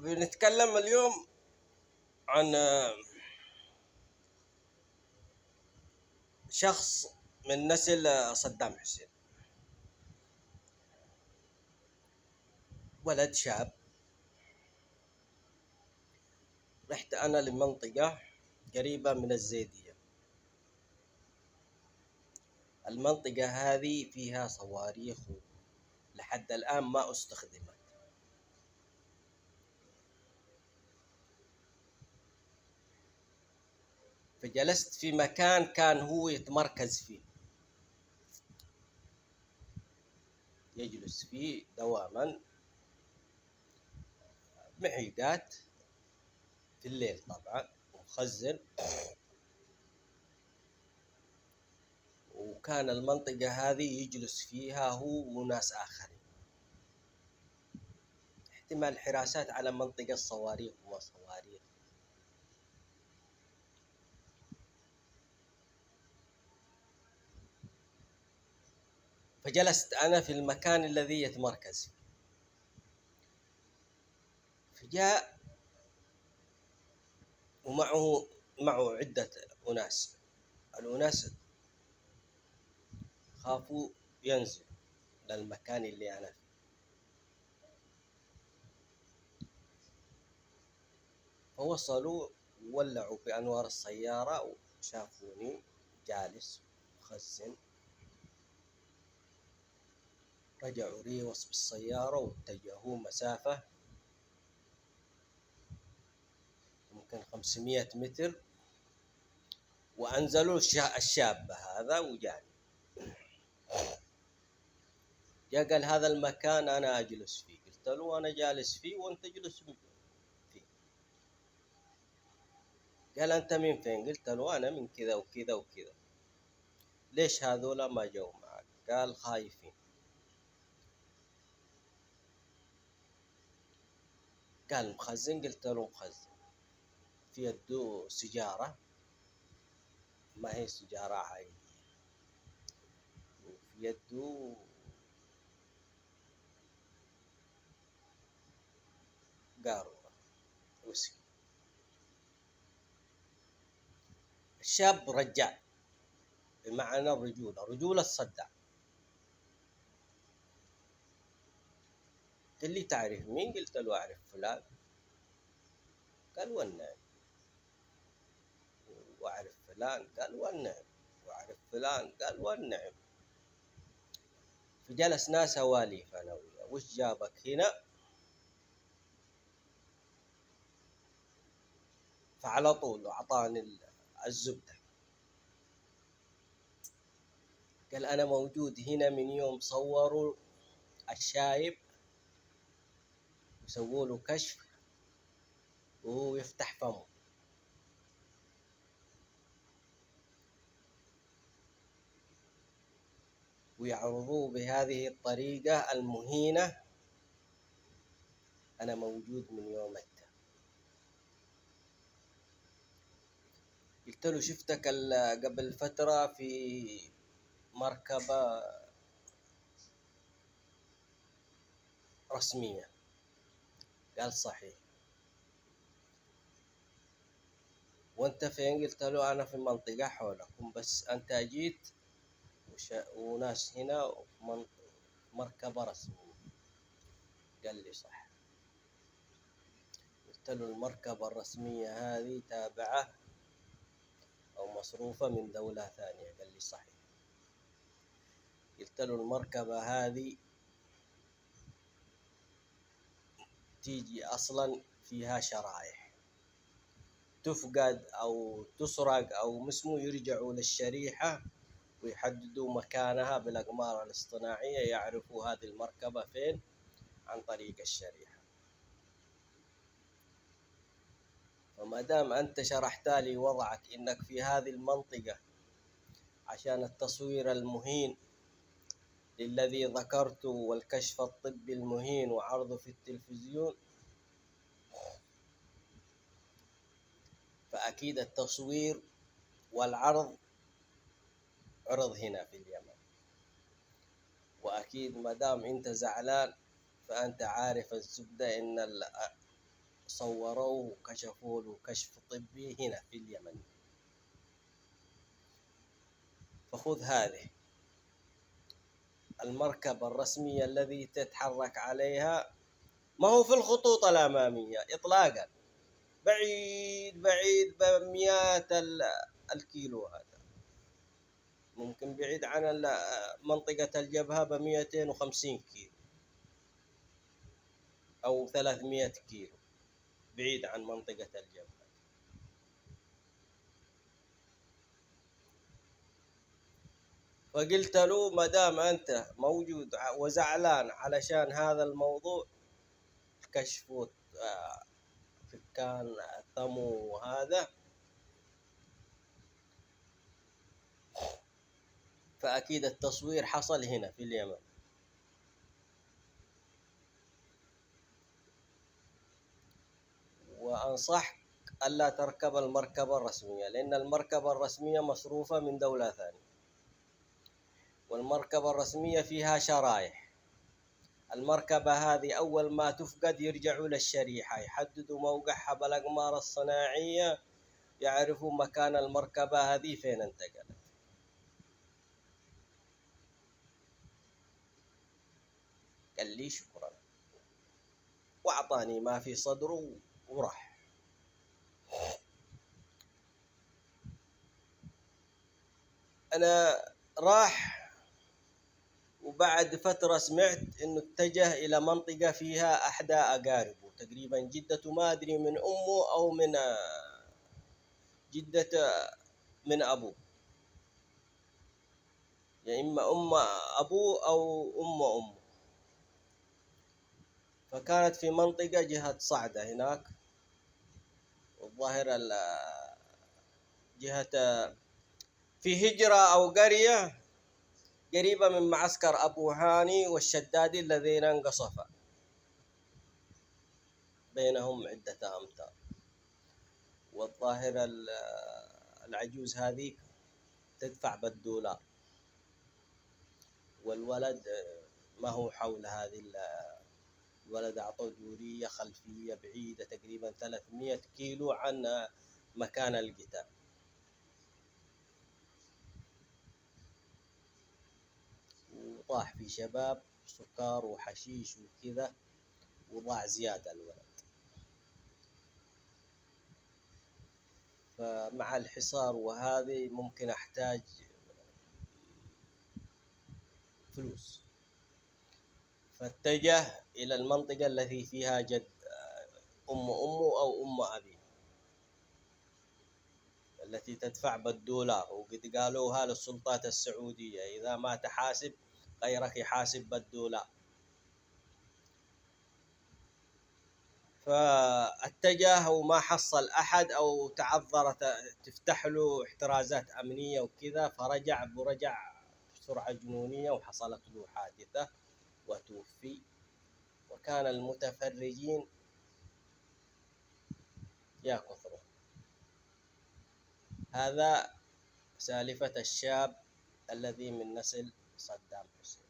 بنتكلم اليوم عن شخص من نسل صدام حسين. ولد شاب. رحت أنا لمنطقة قريبة من الزيدية. المنطقة هذه فيها صواريخ لحد الآن ما استخدمت. فجلست في مكان كان هو يتمركز فيه، يجلس فيه دواما، معيقات في الليل طبعا، ومخزن. وكان المنطقة هذه يجلس فيها هو وناس آخرين، احتمال حراسات على منطقة صواريخ وما صواريخ. فجلست أنا في المكان الذي يتمركز فيه. فجاء ومعه عدة أناس. الأناس خافوا ينزلوا للمكان اللي أنا فيه، فوصلوا وولعوا بأنوار السيارة وشافوني جالس مخزن. رجعوا ريوس بالسيارة واتجهوا مسافة يمكن 500 متر، وأنزلوا الشاب هذا وجاني. جاء قال هذا المكان أنا أجلس فيه. قلت له أنا جالس فيه وأنت جلس فيه. قال أنت من فين؟ قلت له أنا من كذا وكذا وكذا. ليش هذولا ما جو معك؟ قال خايفين. قال مخزن؟ قلت له مخزن. في يده سيجارة، ما هي سيجارة عادية، وفي يده قارورة وسكي. الشاب رجال بمعنى الرجولة، رجولة الصدع. قال لي تعرف مين؟ قلت له أعرف فلان. قال والنعم. وأعرف فلان؟ قال والنعم. وأعرف فلان؟ قال والنعم. فجلسنا سواليف أنا وياه. وش جابك هنا؟ فعلى طول أعطاني الزبدة. قال أنا موجود هنا من يوم صوروا الشايب وسووا له كشف وهو يفتح فمه، ويعرضوه بهذه الطريقة المهينة. أنا موجود من يومك. قلت له شفتك قبل فترة في مركبة رسمية. قال صحيح. وانت فين؟ قلت له أنا في منطقة حولكم، بس أنت جيت وناس هنا مركبة رسمية. قال لي صح. قلت له المركبة الرسمية هذه تابعة أو مصروفة من دولة ثانية. قال لي صحيح. قلت له المركبة هذه تيجي أصلا فيها شرائح، تفقد أو تسرق أو مسمو، يرجعوا للشريحة ويحددوا مكانها بالأقمار الاصطناعية، يعرفوا هذه المركبة فين عن طريق الشريحة. وما دام أنت شرحت لي وضعك إنك في هذه المنطقة عشان التصوير المهين الذي ذكرته والكشف الطبي المهين وعرضه في التلفزيون، فأكيد التصوير والعرض عرض هنا في اليمن. وأكيد ما دام أنت زعلان فأنت عارف الزبدة إن صوروه وكشفوا له كشف طبي هنا في اليمن. فخذ هذه المركبة الرسمية الذي تتحرك عليها، ما هو في الخطوط الأمامية إطلاقا، بعيد بعيد بمئات الكيلو، هذا ممكن بعيد عن منطقة الجبهة ب250 كيلو أو 300 كيلو بعيد عن منطقة الجبهة. فقلت له ما دام أنت موجود وزعلان علشان هذا الموضوع، كشف فكان ثمو وهذا، فأكيد التصوير حصل هنا في اليمن. وأنصحك ألا تركب المركبة الرسمية، لأن المركبة الرسمية مصروفة من دولة ثانية، والمركبة الرسمية فيها شرايح. المركبة هذه أول ما تفقد يرجعوا للشريحة، يحددوا موقعها بالأقمار الصناعية، يعرفوا مكان المركبة هذه فين انتقلت. قال لي شكرا، وأعطاني ما في صدره وراح. أنا راح، وبعد فترة سمعت إنه اتجه إلى منطقة فيها أحدى أقاربه تقريبا، جدته ما أدري من أمه أو من جدة من أبوه، يا يعني إما أم أبوه أو أمه. فكانت في منطقة جهة صعدة هناك، والظاهر جهة في هجرة أو قرية قريبة من معسكر أبو هاني والشدادي الذين انقصفا، بينهم عدة أمتار. والظاهر العجوز هذه تدفع بالدولار، والولد ما هو حول هذه الولد أعطوه دورية خلفية بعيدة تقريبا 300 كيلو عن مكان القتال. وطاح في شباب سكر وحشيش وكذا، وضاع زيادة الولد. فمع الحصار وهذه ممكن أحتاج فلوس، فاتجه إلى المنطقة التي فيها جد أمه أو أم أبيه، التي تدفع بالدولار. وقد قالوها للسلطات السعودية إذا ما تحاسب غيرك يحاسب بالدولار. فاتجه وما حصل أحد، أو تعذرت تفتح له احترازات أمنية وكذا، فرجع بسرعة جنونية وحصلت له حادثة وتوفي. وكان المتفرجين يا كثروا. هذا سالفة الشاب الذي من نسل صدام حسين.